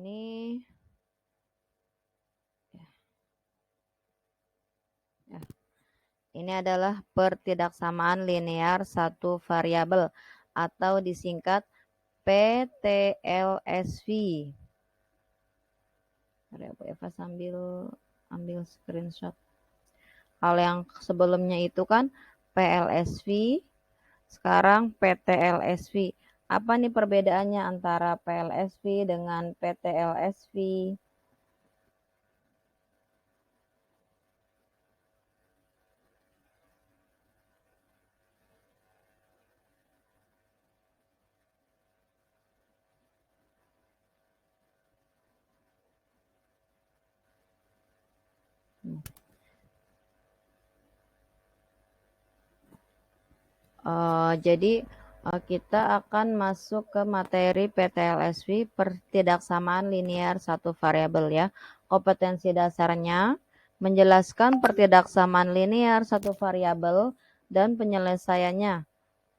Ini ya, ini adalah pertidaksamaan linear satu variabel atau disingkat PTLSV. Eva sambil ambil screenshot. Kalau yang sebelumnya itu kan PLSV, sekarang PTLSV. Apa nih perbedaannya antara PLSV dengan PTLSV? Jadi kita akan masuk ke materi PTLSV, pertidaksamaan linear satu variabel ya. Kompetensi dasarnya menjelaskan pertidaksamaan linear satu variabel dan penyelesaiannya.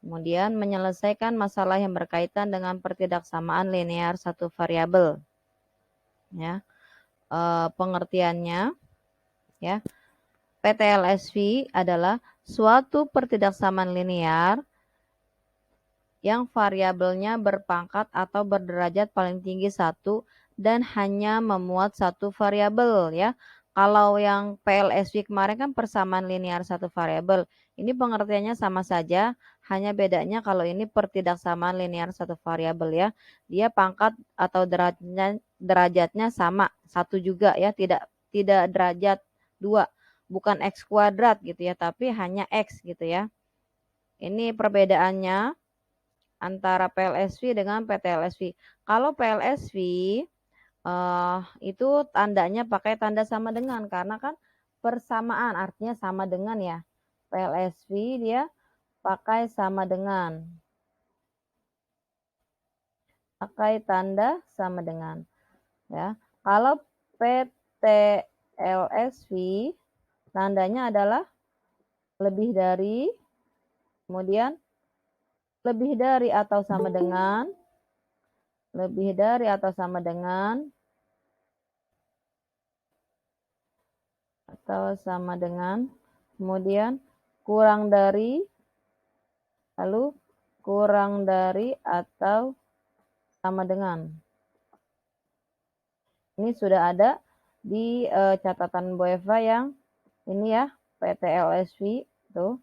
Kemudian menyelesaikan masalah yang berkaitan dengan pertidaksamaan linear satu variabel. Ya, pengertiannya ya. PTLSV adalah suatu pertidaksamaan linear yang variabelnya berpangkat atau berderajat paling tinggi 1 dan hanya memuat satu variabel ya. Kalau yang PLSV kemarin kan persamaan linear satu variabel. Ini pengertiannya sama saja, hanya bedanya kalau ini pertidaksamaan linear satu variabel ya. Dia pangkat atau derajatnya sama, satu juga ya, tidak derajat 2. Bukan X kuadrat gitu ya, tapi hanya X gitu ya. Ini perbedaannya antara PLSV dengan PTLSV. Kalau PLSV itu tandanya pakai tanda sama dengan karena kan persamaan artinya sama dengan ya. PLSV dia pakai sama dengan. Pakai tanda sama dengan ya. Kalau PTLSV tandanya adalah lebih dari, kemudian lebih dari atau sama dengan, lebih dari atau sama dengan, atau sama dengan, kemudian kurang dari, lalu kurang dari atau sama dengan. Ini sudah ada di catatan Bu Eva yang ini ya, PTLSV tuh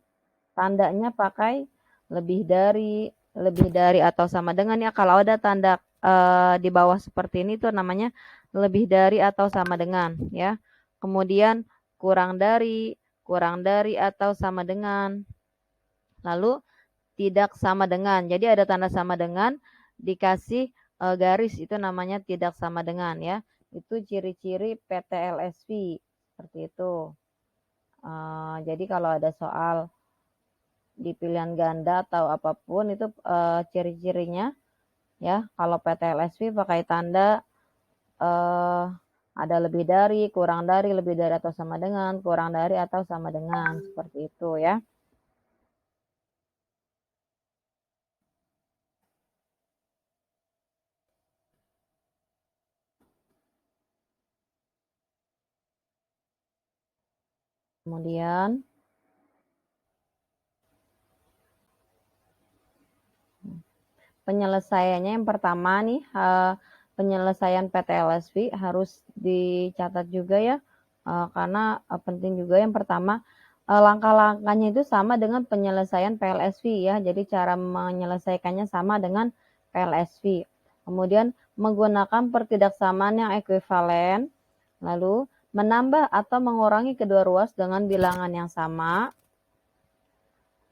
tandanya pakai lebih dari atau sama dengan ya. Kalau ada tanda di bawah seperti ini tuh namanya lebih dari atau sama dengan ya. Kemudian kurang dari atau sama dengan. Lalu tidak sama dengan. Jadi ada tanda sama dengan dikasih garis, itu namanya tidak sama dengan ya. Itu ciri-ciri PTLSV seperti itu. Jadi kalau ada soal di pilihan ganda atau apapun itu ciri-cirinya ya. Kalau PTLSV pakai tanda ada lebih dari, kurang dari, lebih dari atau sama dengan, kurang dari atau sama dengan, seperti itu ya. Kemudian penyelesaiannya yang pertama nih, penyelesaian PTLSV harus dicatat juga ya, karena penting juga. Yang pertama, langkah-langkahnya itu sama dengan penyelesaian PLSV ya, jadi cara menyelesaikannya sama dengan PLSV. Kemudian menggunakan pertidaksamaan yang ekuivalen, lalu menambah atau mengurangi kedua ruas dengan bilangan yang sama.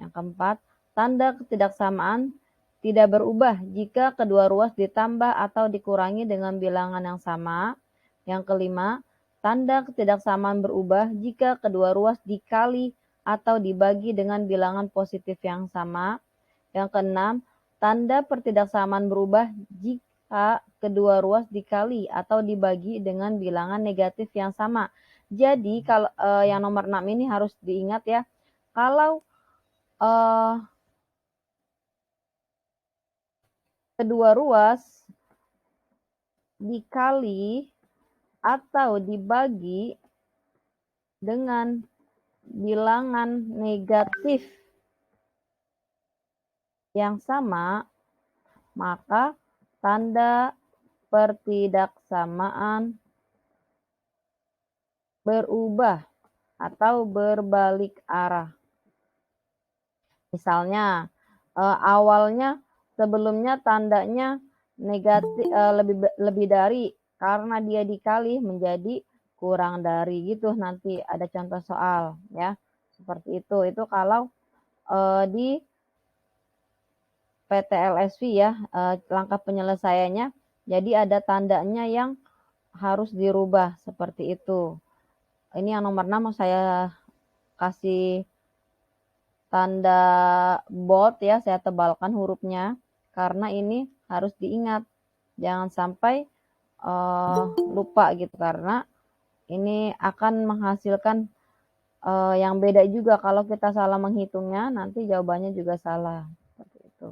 Yang keempat, tanda ketidaksamaan tidak berubah jika kedua ruas ditambah atau dikurangi dengan bilangan yang sama. Yang kelima, tanda ketidaksamaan berubah jika kedua ruas dikali atau dibagi dengan bilangan positif yang sama. Yang keenam, tanda pertidaksamaan berubah jika kedua ruas dikali atau dibagi dengan bilangan negatif yang sama. Jadi kalau yang nomor 6 ini harus diingat ya. Kalau kedua ruas dikali atau dibagi dengan bilangan negatif yang sama, maka tanda pertidaksamaan berubah atau berbalik arah. Misalnya, awalnya sebelumnya tandanya negatif, lebih dari, karena dia dikali menjadi kurang dari gitu. Nanti ada contoh soal ya seperti itu. Itu kalau di PTLSV ya, langkah penyelesaiannya. Jadi ada tandanya yang harus dirubah seperti itu. Ini yang nomor 6 mau saya kasih tanda bold ya, saya tebalkan hurufnya karena ini harus diingat. Jangan sampai lupa gitu, karena ini akan menghasilkan yang beda juga. Kalau kita salah menghitungnya, nanti jawabannya juga salah. Seperti itu.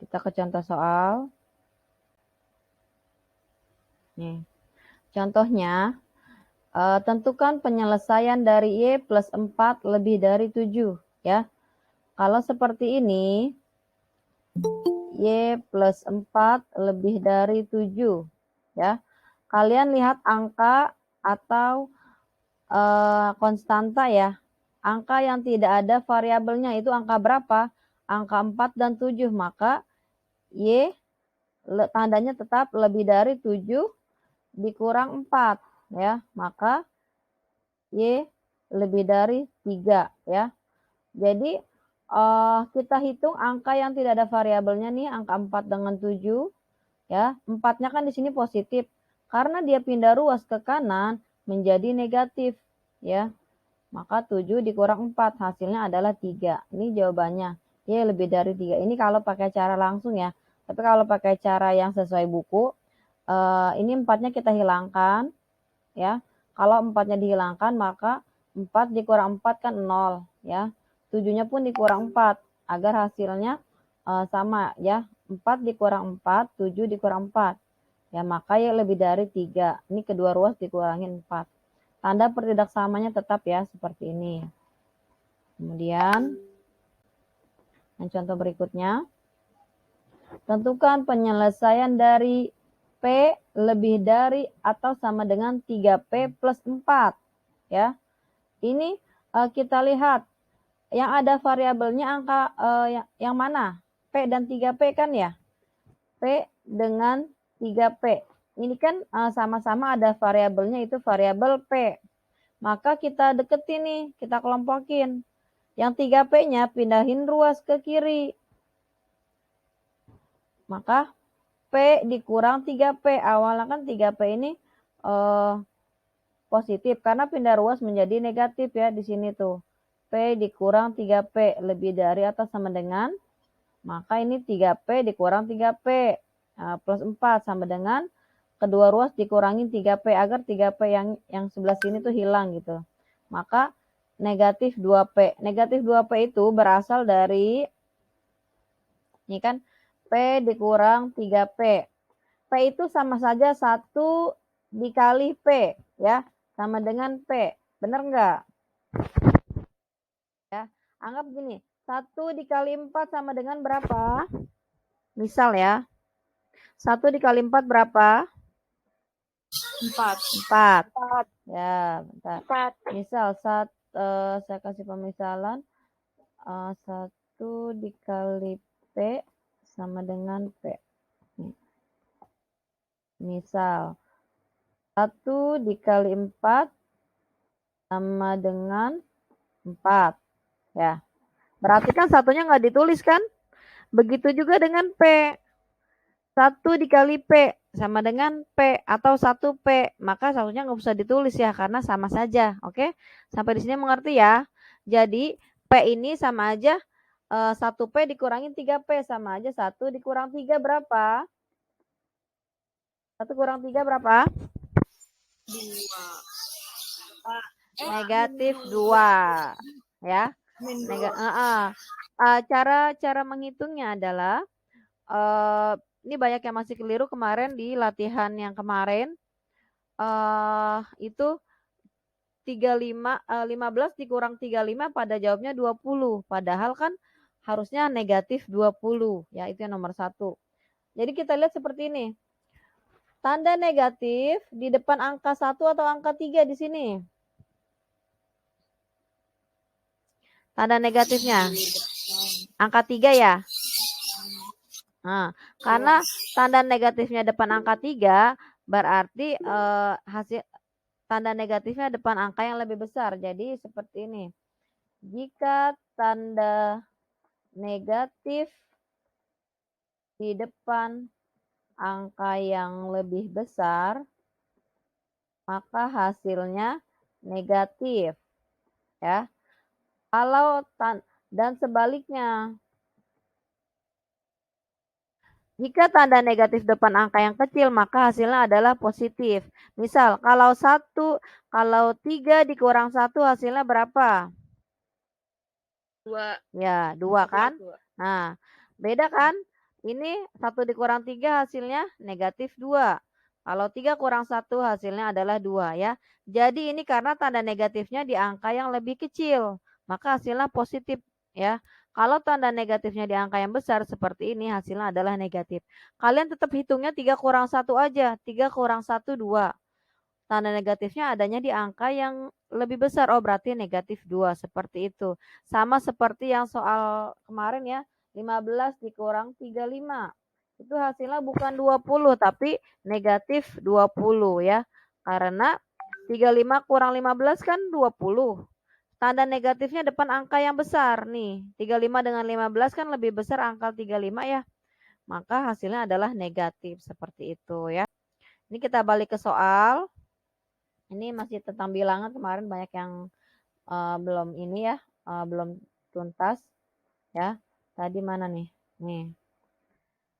Kita ke contoh soal. Nih, contohnya, tentukan penyelesaian dari Y plus 4 lebih dari 7. Ya. Kalau seperti ini, Y plus 4 lebih dari 7. Ya. Kalian lihat angka atau konstanta ya. Angka yang tidak ada variabelnya itu angka berapa? Angka 4 dan 7. Maka Y tandanya tetap lebih dari 7 dikurang 4 ya. Maka Y lebih dari 3 ya. Jadi kita hitung angka yang tidak ada variabelnya nih, angka 4 dengan 7 ya. 4-nya kan di sini positif. Karena dia pindah ruas ke kanan menjadi negatif ya. Maka 7 dikurang 4 hasilnya adalah 3. Ini jawabannya. Y lebih dari 3. Ini kalau pakai cara langsung ya. Tapi kalau pakai cara yang sesuai buku, ini 4-nya kita hilangkan ya. Kalau 4-nya dihilangkan maka 4 dikurang 4 kan 0 ya. 7-nya pun dikurang 4 agar hasilnya sama ya. 4 dikurang 4, 7 dikurang 4. Ya, maka Y lebih dari 3. Ini kedua ruas dikurangin 4. Tanda pertidaksamanya tetap ya seperti ini. Kemudian yang contoh berikutnya, tentukan penyelesaian dari P lebih dari atau sama dengan 3P plus 4 ya. Ini kita lihat yang ada variabelnya angka yang mana? P dan 3P kan ya. P dengan 3P. Ini kan sama-sama ada variabelnya, itu variabel P. Maka kita deketin nih, kita kelompokin. Yang 3P-nya pindahin ruas ke kiri. Maka P dikurang 3P. Awalnya kan 3P ini positif karena pindah ruas menjadi negatif ya di sini tuh. P dikurang 3P lebih dari atau sama dengan, maka ini 3P dikurang 3P plus 4 sama dengan kedua ruas dikurangin 3P agar 3P yang sebelah sini tuh hilang gitu. Maka negatif 2P. Negatif 2P itu berasal dari, ini kan P dikurang 3P. P itu sama saja 1 dikali P ya, sama dengan P. Benar enggak? Ya, anggap gini, 1 dikali 4 sama dengan berapa? Misal ya, 1 dikali 4 berapa? 4. 4. Ya, bentar. 4. Misal saya kasih pemisalan 1 dikali P sama dengan P. Misal 1 dikali 4 sama dengan 4 ya. Berarti kan satunya nggak ditulis kan? Begitu juga dengan P. 1 dikali P sama dengan P atau 1P. Maka satunya nggak usah ditulis ya karena sama saja. Oke? Sampai di sini mengerti ya? Jadi P ini sama aja 1P dikurangin 3P sama aja 1 dikurang 3 berapa? 1 kurang 3 berapa? 2. Negatif 2. Ya. Cara menghitungnya adalah ini banyak yang masih keliru kemarin di latihan yang kemarin. Itu 15 dikurang 35 pada jawabnya 20. Padahal kan harusnya negatif 20. Ya, itu yang nomor 1. Jadi kita lihat seperti ini. Tanda negatif di depan angka 1 atau angka 3 di sini. Tanda negatifnya. Angka 3 ya. Nah, karena tanda negatifnya depan angka 3, berarti hasil tanda negatifnya depan angka yang lebih besar. Jadi seperti ini. Jika tanda negatif di depan angka yang lebih besar, maka hasilnya negatif. Ya. Kalau dan sebaliknya. Jika tanda negatif depan angka yang kecil, maka hasilnya adalah positif. Misal, kalau 3 dikurang 1 hasilnya berapa? 2. Ya, 2 kan? Nah, beda kan? Ini 1 dikurang 3 hasilnya negatif 2. Kalau 3 kurang 1 hasilnya adalah 2 ya. Jadi ini karena tanda negatifnya di angka yang lebih kecil, maka hasilnya positif ya. Kalau tanda negatifnya di angka yang besar seperti ini, hasilnya adalah negatif. Kalian tetap hitungnya 3 kurang 1 aja. 3 kurang 1, 2. Tanda negatifnya adanya di angka yang lebih besar. Oh, berarti negatif 2. Seperti itu. Sama seperti yang soal kemarin ya. 15 dikurang 35. Itu hasilnya bukan 20, tapi negatif 20 ya. Karena 35 kurang 15 kan 20. Tanda negatifnya depan angka yang besar nih. 35 dengan 15 kan lebih besar angka 35 ya. Maka hasilnya adalah negatif seperti itu ya. Ini kita balik ke soal. Ini masih tentang bilangan, kemarin banyak yang belum ini ya, belum tuntas ya. Tadi mana nih? Nih.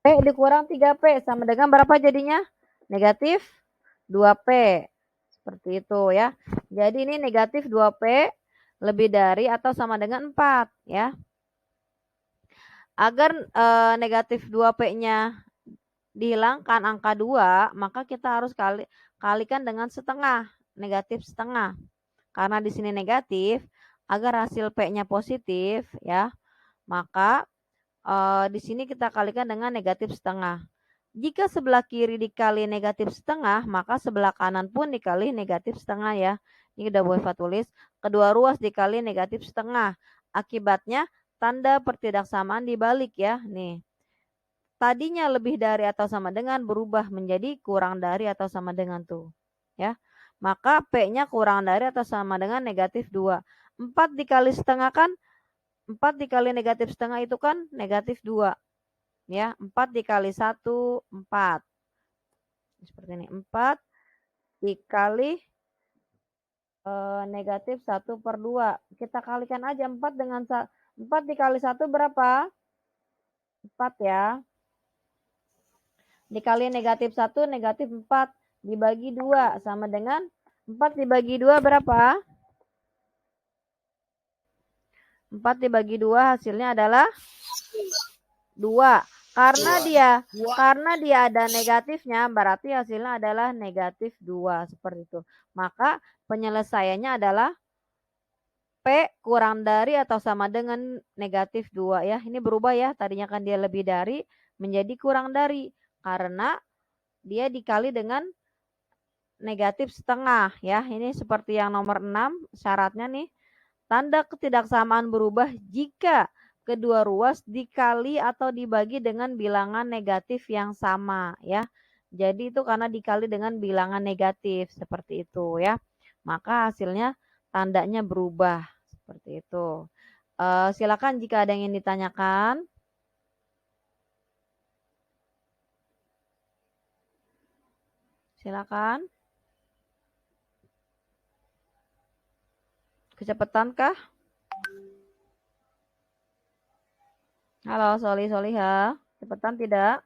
P dikurang 3P sama dengan berapa jadinya? Negatif 2P. Seperti itu ya. Jadi ini negatif 2P lebih dari atau sama dengan 4 ya. Agar negatif 2P-nya dihilangkan angka 2, maka kita harus kalikan dengan setengah, negatif setengah. Karena di sini negatif, agar hasil P-nya positif ya, maka di sini kita kalikan dengan negatif setengah. Jika sebelah kiri dikali negatif setengah, maka sebelah kanan pun dikali negatif setengah ya. Ini udah Bu Eva tulis. Kedua ruas dikali negatif setengah. Akibatnya tanda pertidaksamaan dibalik ya. Nih. Tadinya lebih dari atau sama dengan berubah menjadi kurang dari atau sama dengan tuh. Ya. Maka P-nya kurang dari atau sama dengan negatif 2. 4 dikali setengah kan, 4 dikali negatif setengah itu kan negatif 2. Ya, 4 dikali 1, 4. Seperti ini, 4 dikali negatif 1/2. Kita kalikan aja 4 dengan 4 dikali 1 berapa? 4 ya. Dikali negatif 1, negatif 4. Dibagi 2 sama dengan 4 dibagi 2 berapa? 4 dibagi 2 hasilnya adalah 2. Karena dia ada negatifnya, berarti hasilnya adalah negatif 2. Seperti itu. Maka penyelesaiannya adalah P kurang dari atau sama dengan negatif 2 ya. Ini berubah ya. Tadinya kan dia lebih dari menjadi kurang dari. Karena dia dikali dengan negatif setengah ya. Ini seperti yang nomor 6 syaratnya nih. Tanda ketidaksamaan berubah jika kedua ruas dikali atau dibagi dengan bilangan negatif yang sama ya. Jadi itu karena dikali dengan bilangan negatif seperti itu ya. Maka hasilnya tandanya berubah seperti itu. Silakan jika ada yang ingin ditanyakan. Silakan. Kecepatankah? Halo Soliha, cepetan tidak?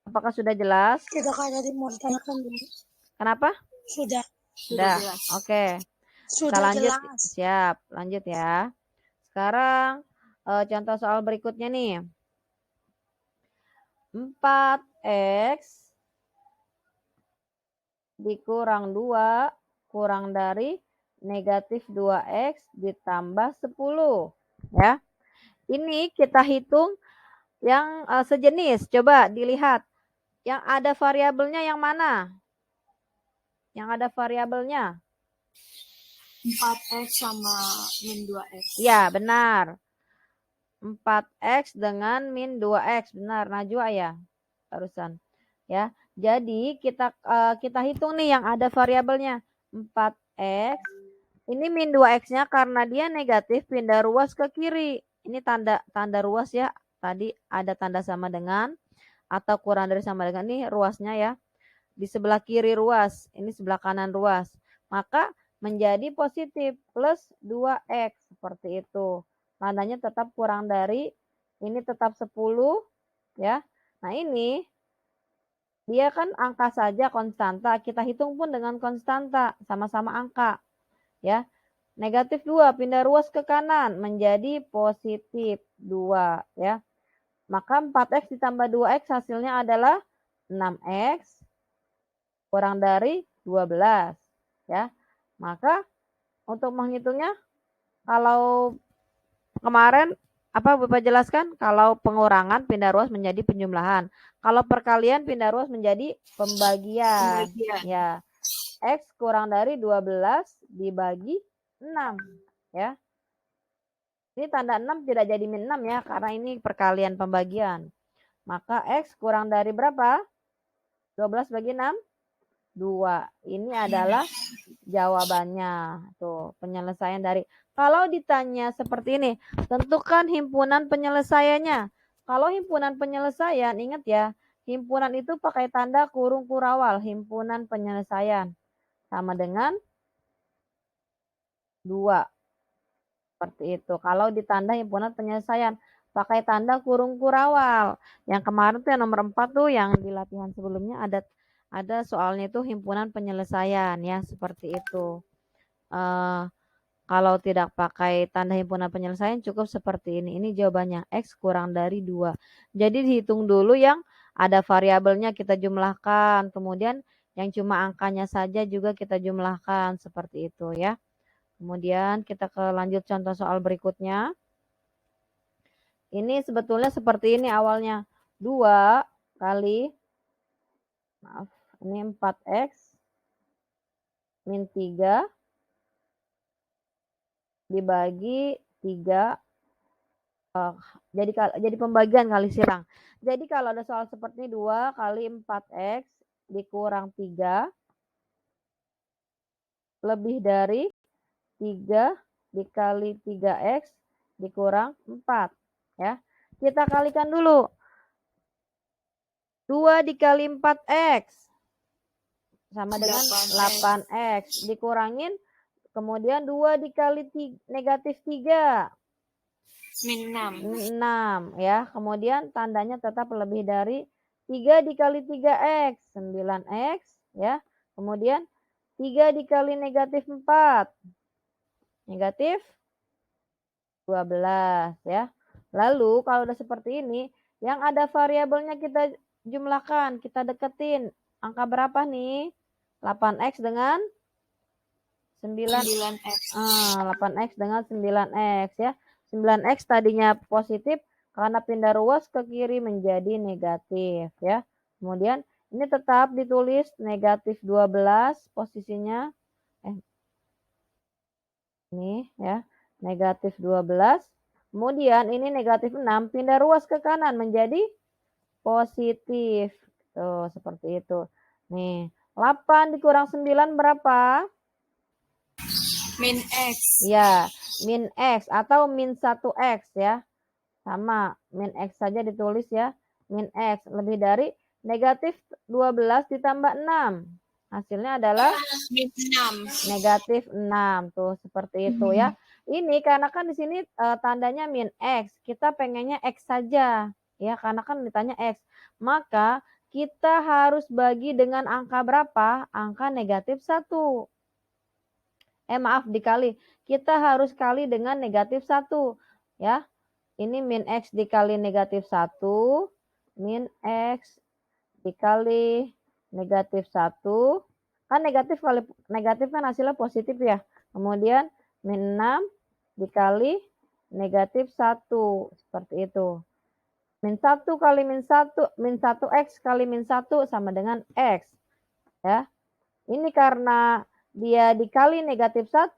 Apakah sudah jelas? Tidak, Kak, tadi mau ditanyakan dulu. Kenapa? Sudah. Sudah. Oke. Kita lanjut. Jelas. Siap, lanjut ya. Sekarang contoh soal berikutnya nih. 4X dikurang 2 kurang dari negatif 2X ditambah 10. Ya. Ini kita hitung yang sejenis. Coba dilihat. Yang ada variabelnya yang mana? Yang ada variabelnya? 4X sama min 2X. Ya, benar. 4X dengan min 2X. Benar, Najwa ya? Barusan. Ya. Jadi kita hitung nih yang ada variabelnya. 4X. Ini min 2X-nya karena dia negatif pindah ruas ke kiri. Ini tanda ruas ya. Tadi ada tanda sama dengan atau kurang dari sama dengan, ini ruasnya ya. Di sebelah kiri ruas, ini sebelah kanan ruas. Maka menjadi positif plus 2X seperti itu. Tandanya tetap kurang dari, ini tetap 10 ya. Nah, ini dia kan angka saja konstanta, kita hitung pun dengan konstanta, sama-sama angka ya. Negatif 2 pindah ruas ke kanan menjadi positif 2 ya. Maka 4X ditambah 2X hasilnya adalah 6X kurang dari 12 ya. Maka untuk menghitungnya, kalau kemarin apa Bapak jelaskan, kalau pengurangan pindah ruas menjadi penjumlahan. Kalau perkalian pindah ruas menjadi pembagian. Ya. X kurang dari 12 dibagi 6 ya. Ini tanda 6 tidak jadi min 6 ya, karena ini perkalian pembagian. Maka X kurang dari berapa? 12 bagi 6? 2. Ini adalah jawabannya. Tuh, penyelesaian dari. Kalau ditanya seperti ini, tentukan himpunan penyelesaiannya. Kalau himpunan penyelesaian, ingat ya, himpunan itu pakai tanda kurung kurawal, himpunan penyelesaian. Sama dengan 2. Seperti itu. Kalau ditanda himpunan penyelesaian, pakai tanda kurung kurawal. Yang kemarin tuh yang nomor 4 tuh yang di latihan sebelumnya ada soalnya itu himpunan penyelesaian ya, seperti itu. Kalau tidak pakai tanda himpunan penyelesaian cukup seperti ini. Ini jawabannya X kurang dari 2. Jadi dihitung dulu yang ada variabelnya kita jumlahkan. Kemudian yang cuma angkanya saja juga kita jumlahkan seperti itu ya. Kemudian kita lanjut contoh soal berikutnya. Ini sebetulnya seperti ini awalnya. 2 kali, maaf, ini 4X min 3 dibagi 3. Jadi pembagian kali silang. Jadi kalau ada soal seperti ini, 2 kali 4X dikurang 3 lebih dari 3 dikali 3X dikurang 4 ya. Kita kalikan dulu. 2 dikali 4X sama dengan 8X dikurangin, kemudian 2 dikali negatif 3 min 6 ya. Kemudian tandanya tetap lebih dari 3 dikali 3X 9X ya. Kemudian 3 dikali negatif 4 negatif 12 ya. Lalu kalau udah seperti ini, yang ada variabelnya kita jumlahkan, kita deketin. Angka berapa nih? 8X dengan 9X. 8X dengan 9X ya. 9X tadinya positif, karena pindah ruas ke kiri menjadi negatif ya. Kemudian ini tetap ditulis negatif 12 posisinya. Ini ya, negatif 12. Kemudian ini negatif 6, pindah ruas ke kanan menjadi positif. Tuh, seperti itu. Nih, 8 dikurang 9 berapa? Min X. Ya, min X atau min 1X ya. Sama, min X saja ditulis ya. Min X lebih dari negatif 12 ditambah 6. Hasilnya adalah min 6. Negatif 6. Tuh, seperti itu ya. Ini karena kan di sini tandanya min X. Kita pengennya X saja. Ya, karena kan ditanya X. Maka kita harus bagi dengan angka berapa? Angka negatif 1. Maaf, dikali. Kita harus kali dengan negatif 1. Ya. Ini min X dikali negatif 1 min X dikali negatif 1. Kan negatif kali negatif kan hasilnya positif ya. Kemudian min 6 dikali negatif 1. Seperti itu. Min 1 kali min 1, min 1X kali min 1 sama dengan X. Ya. Ini karena dia dikali negatif 1,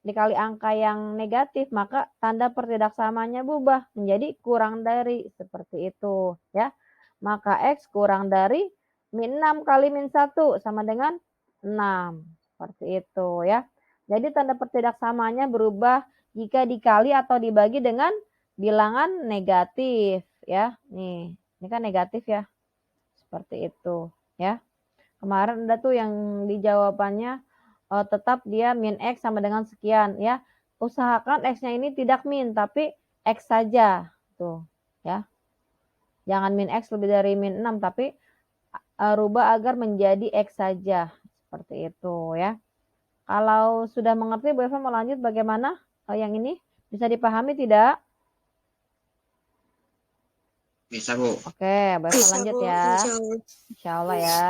dikali angka yang negatif, maka tanda pertidaksamaannya berubah menjadi kurang dari, seperti itu ya. Maka X kurang dari min 6 kali min 1 sama dengan 6, seperti itu ya. Jadi tanda pertidaksamaannya berubah jika dikali atau dibagi dengan bilangan negatif ya. Nih, ini kan negatif ya, seperti itu ya. Kemarin ada tuh yang di jawabannya tetap dia min X sama dengan sekian ya. Usahakan X-nya ini tidak min tapi X saja tuh ya. Jangan min X lebih dari min 6 tapi rubah agar menjadi X saja. Seperti itu ya. Kalau sudah mengerti Bu Eva mau lanjut bagaimana yang ini? Bisa dipahami tidak? Bisa, Bu. Oke, Bu Eva lanjut ya. Insya Allah ya.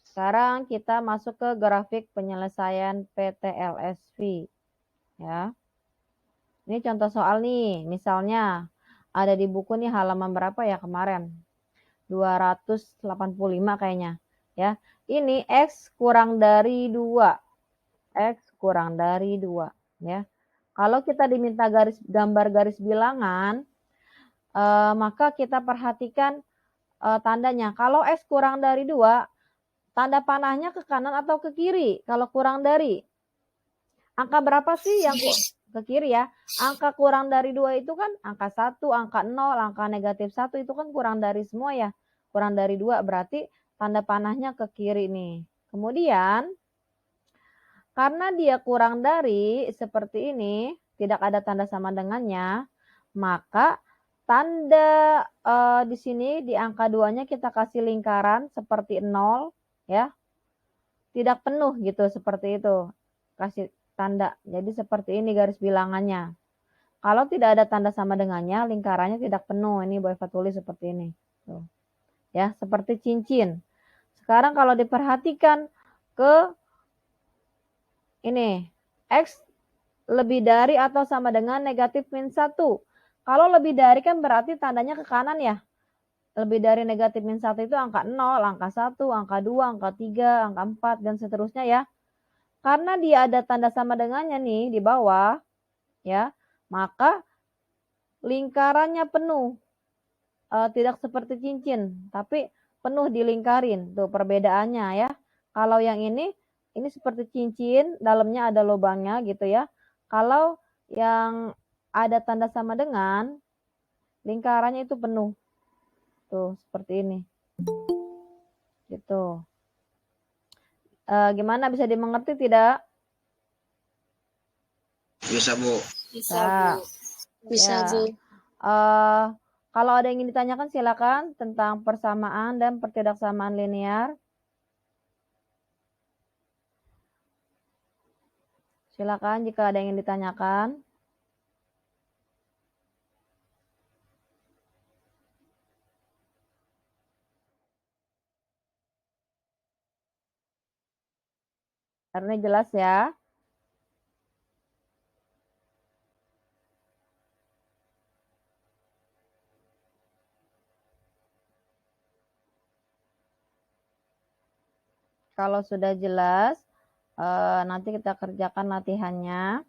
Sekarang kita masuk ke grafik penyelesaian PTLSV. Ya. Ini contoh soal nih. Misalnya ada di buku nih halaman berapa ya kemarin? 285 kayaknya. Ya. Ini X kurang dari 2. X kurang dari 2. Ya. Kalau kita diminta gambar garis bilangan, maka kita perhatikan tandanya. Kalau X kurang dari 2, tanda panahnya ke kanan atau ke kiri? Kalau kurang dari. Angka berapa sih yang ke kiri ya? Angka kurang dari 2 itu kan angka 1, angka 0, angka negatif 1 itu kan kurang dari semua ya. Kurang dari 2 berarti tanda panahnya ke kiri nih. Kemudian karena dia kurang dari seperti ini, tidak ada tanda sama dengannya, maka tanda di sini di angka 2-nya kita kasih lingkaran seperti 0 ya. Tidak penuh gitu seperti itu. Kasih tanda. Jadi seperti ini garis bilangannya. Kalau tidak ada tanda sama dengannya, lingkarannya tidak penuh. Ini Bu Eva tulis seperti ini. Tuh. Ya, seperti cincin. Sekarang kalau diperhatikan ke ini, X lebih dari atau sama dengan negatif min 1. Kalau lebih dari kan berarti tandanya ke kanan ya. Lebih dari negatif min 1 itu angka 0, angka 1, angka 2, angka 3, angka 4, dan seterusnya ya. Karena dia ada tanda sama dengannya nih di bawah, ya, maka lingkarannya penuh. Tidak seperti cincin, tapi penuh dilingkarin. Tuh perbedaannya ya. Kalau yang ini seperti cincin, dalamnya ada lubangnya gitu ya. Kalau yang ada tanda sama dengan, lingkarannya itu penuh. Tuh, seperti ini. Gitu. Gimana, bisa dimengerti tidak? Bisa, Bu. Bisa, Bu. Bisa, Ya. Bu. Kalau ada yang ingin ditanyakan silakan tentang persamaan dan pertidaksamaan linear. Silakan jika ada yang ingin ditanyakan. Karena jelas ya. Kalau sudah jelas, nanti kita kerjakan latihannya.